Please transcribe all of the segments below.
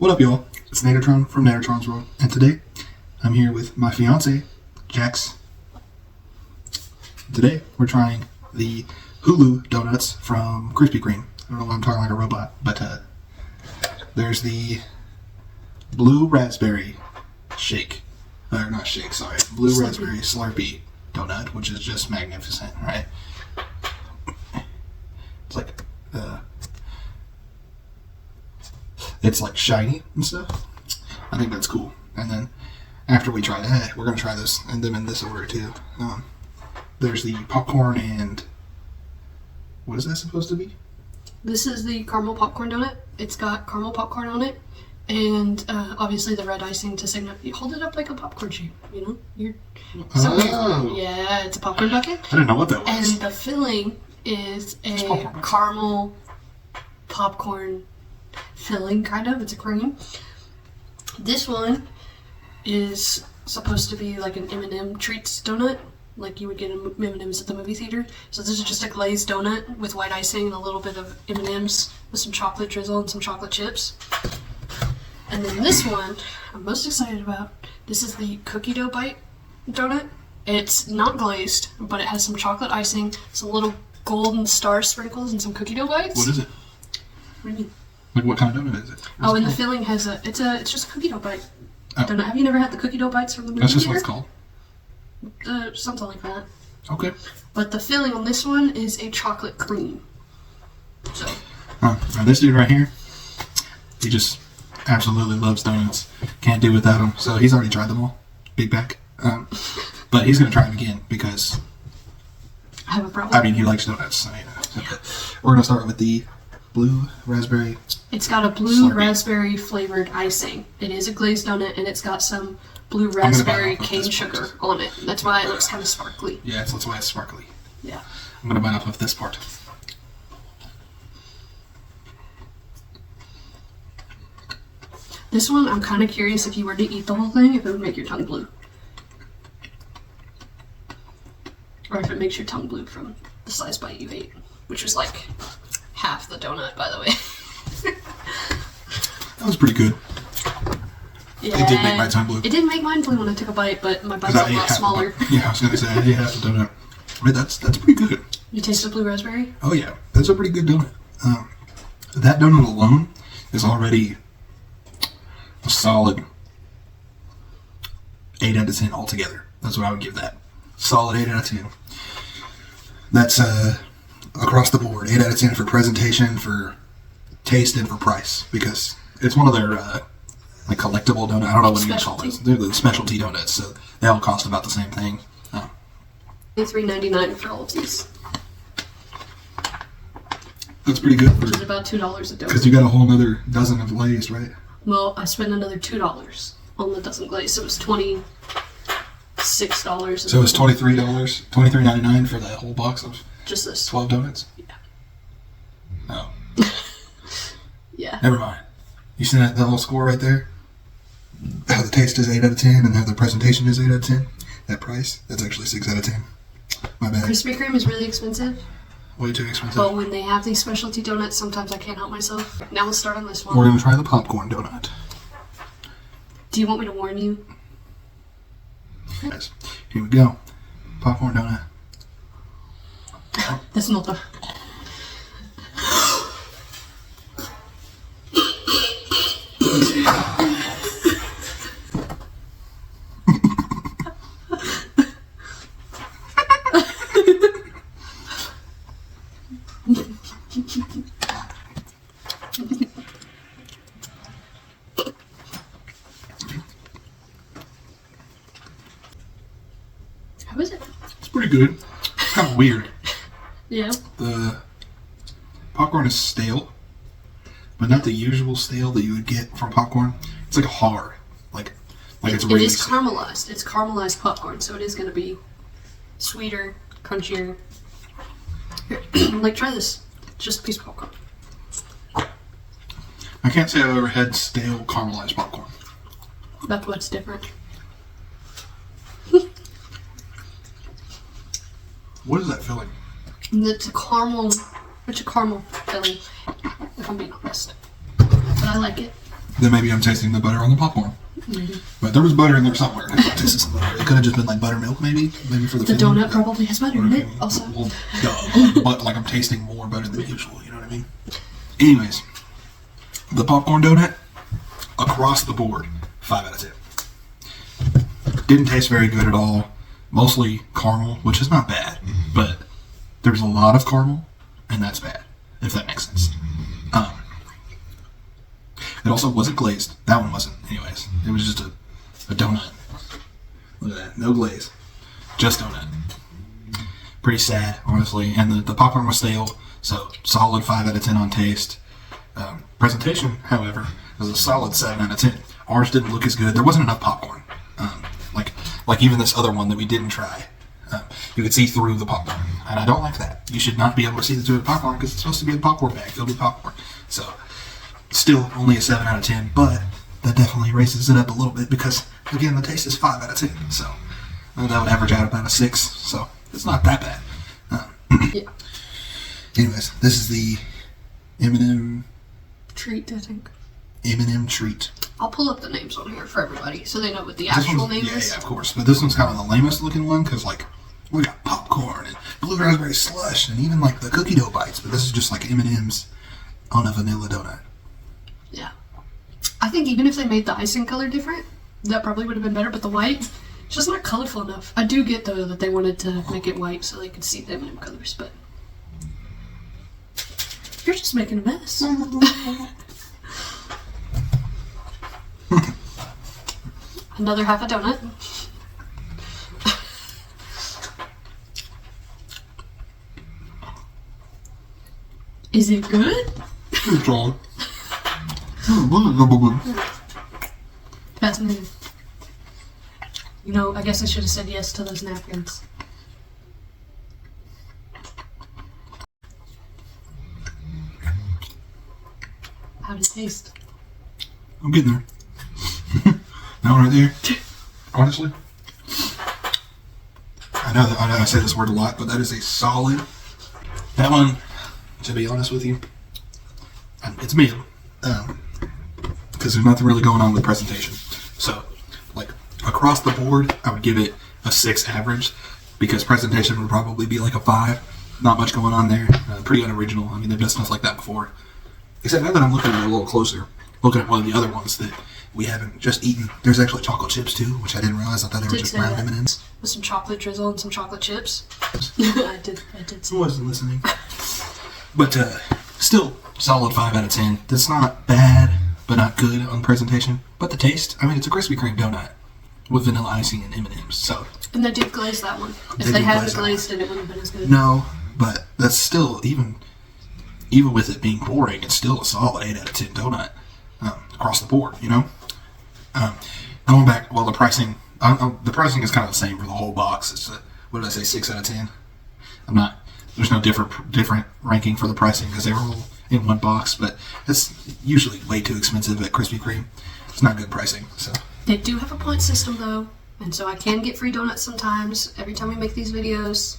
What up, y'all? It's Nadertron from Nadertron's World, and today I'm here with my fiance, Jax. Today we're trying the Hulu donuts from Krispy Kreme. I don't know why I'm talking like a robot, but there's the blue raspberry shake, or not shake, sorry, blue raspberry Slurpee donut, which is just magnificent, right? It's like it's like shiny and stuff. I think that's cool. And then after we try that, we're gonna try this and them in this order too. There's the popcorn and what is that supposed to be? This is the caramel popcorn donut. It's got caramel popcorn on it, and obviously the red icing to signal. You hold it up like a popcorn shape, you know. You're so weird. Yeah, it's a popcorn bucket. I didn't know what that was. And the filling is a caramel popcorn filling, kind of. It's a cream. This one is supposed to be like an M&M treats donut, like you would get M&Ms at the movie theater. So this is just a glazed donut with white icing and a little bit of M&Ms with some chocolate drizzle and some chocolate chips. And then this one I'm most excited about. This is the cookie dough bite donut. It's not glazed, but it has some chocolate icing, some little golden star sprinkles, and some cookie dough bites. What is it? What do you mean? Like what kind of donut is it? Oh, and the filling has it's just a cookie dough bite. Donut. Have you never had the cookie dough bites from the movie That's just theater? what it's called? Something like that. Okay. But the filling on this one is a chocolate cream. So. Now this dude right here, he just absolutely loves donuts. Can't do without them. So he's already tried them all. Big back. But he's going to try them again because I have a problem. I mean, he likes donuts. So, you know. Yeah. We're going to start with the blue raspberry. It's got a blue Slurpee. Raspberry flavored icing. It is a glazed donut, and it's got some blue raspberry cane sugar on it. That's why it looks kind of sparkly. Yeah, that's why it's sparkly. Yeah. I'm going to bite off of this part. This one, I'm kind of curious if you were to eat the whole thing, if it would make your tongue blue. Or if it makes your tongue blue from the size bite you ate, which was like half the donut, by the way. That was pretty good. Yeah. It did make my tongue blue. It didn't make mine blue when I took a bite, but my bite's a lot smaller. Yeah, I was going to say, I ate half the donut. I mean, that's pretty good. You taste the blue raspberry? Oh, yeah. That's a pretty good donut. That donut alone is already a solid 8 out of 10 altogether. That's what I would give that. Solid 8 out of 10. That's across the board. 8 out of 10 for presentation, for taste, and for price. Because it's one of their like collectible donuts. I don't know what you call those. They're the specialty donuts, so they all cost about the same thing. $3.99 for all of these. That's pretty good. Which is about $2 a donut. Because you got a whole other dozen of glazed, right? Well, I spent another $2 on the dozen glaze, so it was $26. So it's $23, $23.99 for that whole box of just this 12 donuts? Yeah. Oh. Yeah. Never mind. You see that little score right there? How the taste is 8 out of 10 and how the presentation is 8 out of 10? That price, that's actually 6 out of 10. My bad. Krispy Kreme is really expensive. Way too expensive. But when they have these specialty donuts, sometimes I can't help myself. Now let's start on this one. We're going to try the popcorn donut. Do you want me to warn you? Yes. Here we go. Popcorn donut. That's not the... How is it? It's pretty good. It's kind of weird. Yeah. The popcorn is stale, but not the usual stale that you would get from popcorn. It's like hard. Like it's really It is caramelized. It's caramelized popcorn, so it is going to be sweeter, crunchier. Here, like, try this. Just a piece of popcorn. I can't say I've ever had stale caramelized popcorn. That's what's different. What is that filling? It's a caramel filling, if I'm being honest. But I like it. then maybe I'm tasting the butter on the popcorn. Maybe. But there was butter in there somewhere. I tasted some butter. It could have just been like buttermilk, maybe for the filling. Donut probably has butter in it, also. Well, duh. But like I'm tasting more butter than usual. You know what I mean? Anyways, the popcorn donut across the board, 5 out of 10. Didn't taste very good at all. Mostly caramel, which is not bad, but there's a lot of caramel, and that's bad. If that makes sense. It also wasn't glazed. That one wasn't, anyways. It was just a donut. Look at that. No glaze. Just donut. Pretty sad, honestly. And the popcorn was stale, so solid 5 out of 10 on taste. Presentation, however, was a solid 7 out of 10. Ours didn't look as good. There wasn't enough popcorn. Like even this other one that we didn't try. You could see through the popcorn. And I don't like that. You should not be able to see through the popcorn because it's supposed to be a popcorn bag filled with popcorn. So, still only a 7 out of 10, but that definitely raises it up a little bit because, again, the taste is 5 out of 10. So, that would average out about a 6. So, it's not that bad. Yeah. Anyways, this is the M&M Treat, I think. M&M treat. I'll pull up the names on here for everybody so they know what the actual name is. Yeah, of course. But this one's kind of the lamest looking one because, like, we got popcorn and blue raspberry slush and even, like, the cookie dough bites. But this is just, like, M&M's on a vanilla donut. Yeah. I think even if they made the icing color different, that probably would have been better. But the white, it's just not colorful enough. I do get, though, that they wanted to make it white so they could see the M&M colors, but you're just making a mess. Another half a donut. Is it good? It's wrong. Fascinating. You know, I guess I should have said yes to those napkins. How did it taste? I'm getting there. That one right there. Honestly, I know I say this word a lot, but that is a solid. That one, to be honest with you, it's mid. Because there's nothing really going on with presentation. So, like, across the board, I would give it a 6 average, because presentation would probably be like a 5. Not much going on there. Pretty unoriginal. I mean, they've done stuff like that before. Except now that I'm looking at it a little closer, looking at one of the other ones that we haven't just eaten. There's actually chocolate chips too, which I didn't realize. I thought they were just brown M&Ms. With some chocolate drizzle and some chocolate chips. I did I wasn't listening. But still, solid 5 out of 10. That's not bad, but not good on presentation. But the taste, I mean, it's a Krispy Kreme donut with vanilla icing and M&Ms. So. And they did glaze that one. If they hadn't glazed it, it wouldn't have been as good. No, but that's still, even with it being boring, it's still a solid 8 out of 10 donut across the board, you know? Going back, well, the pricing is kind of the same for the whole box. It's what did I say, 6 out of 10? There's no different ranking for the pricing because they were all in one box, but it's usually way too expensive at Krispy Kreme. It's not good pricing, so. They do have a point system though, and so I can get free donuts sometimes every time we make these videos.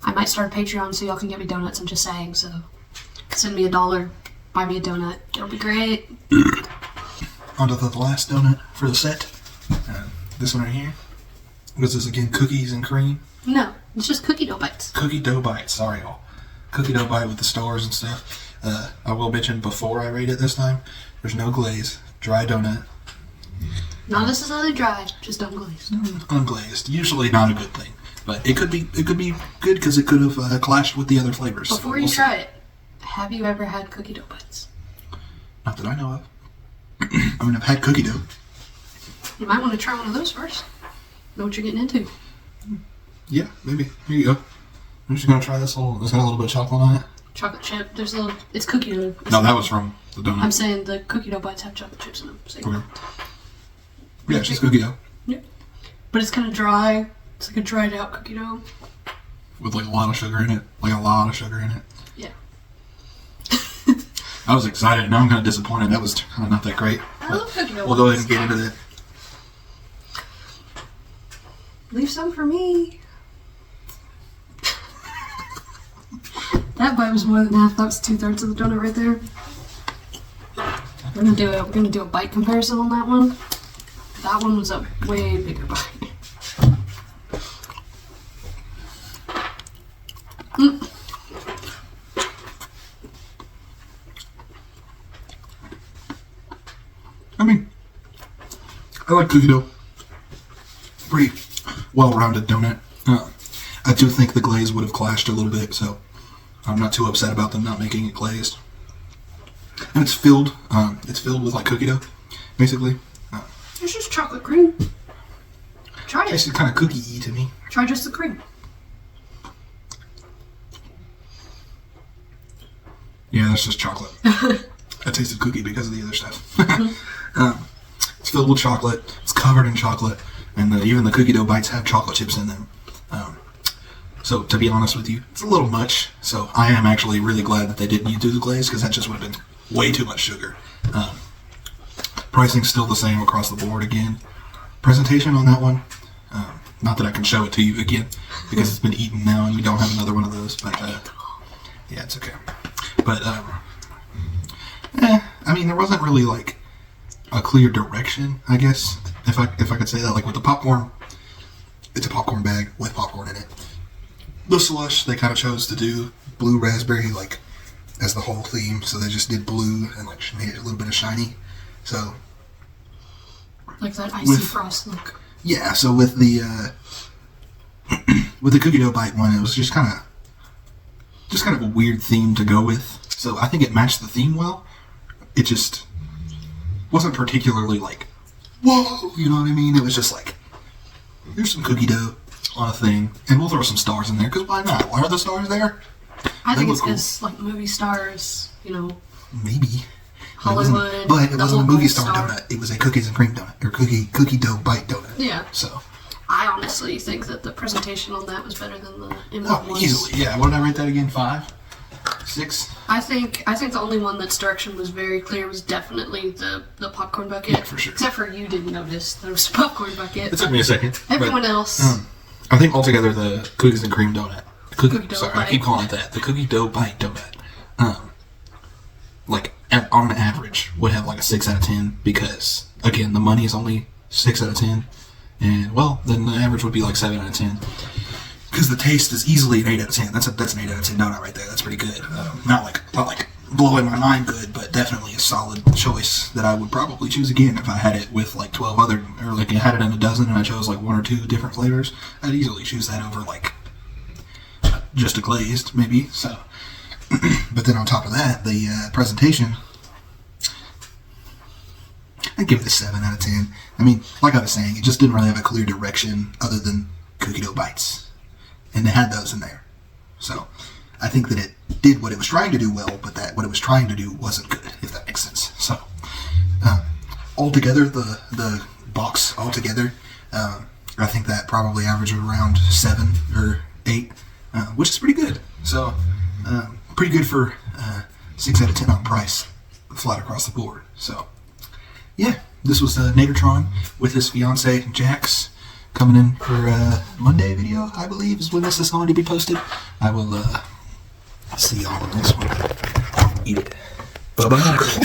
I might start a Patreon so y'all can get me donuts, I'm just saying, so send me $1, buy me a donut. It'll be great. On to the last donut for the set. This one right here. What is this again? Cookies and cream? No, it's just cookie dough bites. Cookie dough bites. Sorry, y'all. Cookie dough bite with the stars and stuff. I will mention before I rate it this time, there's no glaze. Dry donut. Not necessarily dry, just unglazed. Unglazed. Usually not a good thing. But it could be good because it could have clashed with the other flavors. Before you try it, have you ever had cookie dough bites? Not that I know of. I mean, I've had cookie dough. You might want to try one of those first. Know what you're getting into. Yeah, maybe. Here you go. I'm just going to try this little. It's got a little bit of chocolate on it. Chocolate chip. There's a little. It's cookie dough. No, that was from the donut. I'm saying the cookie dough bites have chocolate chips in them. So okay. Yeah, it's just cookie dough. Yeah. But it's kind of dry. It's like a dried out cookie dough. With like a lot of sugar in it. Yeah. I was excited. Now I'm kind of disappointed. That was kind of not that great. I love cookie dough. We'll go ahead and get into that. Leave some for me. That bite was more than half. That was 2/3 of the donut right there. We're gonna do a bite comparison on that one. That one was a way bigger bite. I mean, I like cookie dough. Pretty well-rounded donut. I do think the glaze would have clashed a little bit, so I'm not too upset about them not making it glazed. And it's filled with like cookie dough, basically. It's just chocolate cream. Try it. Tastes kind of cookie-y to me. Try just the cream. Yeah, that's just chocolate. I tasted cookie because of the other stuff. It's filled with chocolate. It's covered in chocolate, and even the cookie dough bites have chocolate chips in them. So to be honest with you, it's a little much. So I am actually really glad that they didn't do the glaze, because that just would have been way too much sugar. Pricing's still the same across the board again. Presentation on that one, not that I can show it to you again, because it's been eaten now and we don't have another one of those. But yeah, it's okay. But I mean, there wasn't really like a clear direction, I guess, if I could say that. Like with the popcorn, it's a popcorn bag with popcorn in it. The slush, they kind of chose to do blue raspberry like as the whole theme, so they just did blue and like made it a little bit of shiny. So like that icy frost look. Yeah. So with the with the cookie dough bite one, it was just kind of a weird theme to go with. So I think it matched the theme well. It just wasn't particularly like, whoa, you know what I mean? It was just like, here's some cookie dough on a thing, and we'll throw some stars in there, because why not? Why are the stars there? I think it's because, like, movie stars, you know. Maybe. Hollywood. But it wasn't a movie star donut. It was a cookies and cream donut, or cookie dough bite donut. Yeah. So. I honestly think that the presentation on that was better than the M&M ones. Easily, yeah. What did I rate that again? 5? 6? I think the only one that's direction was very clear was definitely the popcorn bucket. Yeah, for sure. Except for you didn't notice there was a popcorn bucket. It took me a second. Everyone else. I think altogether the cookies and cream donut. Cookie dough sorry, bite. I keep calling it that. The cookie dough bite donut. Like on an average would have like a 6 out of 10, because again the money is only 6 out of 10, and well then the average would be like 7 out of 10. Because the taste is easily an 8 out of 10. That's an 8 out of 10 donut right there. That's pretty good. Not like blowing my mind good, but definitely a solid choice that I would probably choose again if I had it with like 12 other, or like I had it in a dozen and I chose like 1 or 2 different flavors. I'd easily choose that over like just a glazed maybe. So, but then on top of that, the presentation, I'd give it a 7 out of 10. I mean, like I was saying, it just didn't really have a clear direction other than cookie dough bites. And they had those in there. So I think that it did what it was trying to do well, but that what it was trying to do wasn't good, if that makes sense. So altogether, the box altogether, I think that probably averaged around 7 or 8, which is pretty good. So pretty good for 6 out of 10 on price, flat across the board. So yeah, this was Nadertron with his fiance Jax, coming in for Monday video, I believe, is when this is going to be posted. I will see y'all on this one. Eat it. Bye-bye.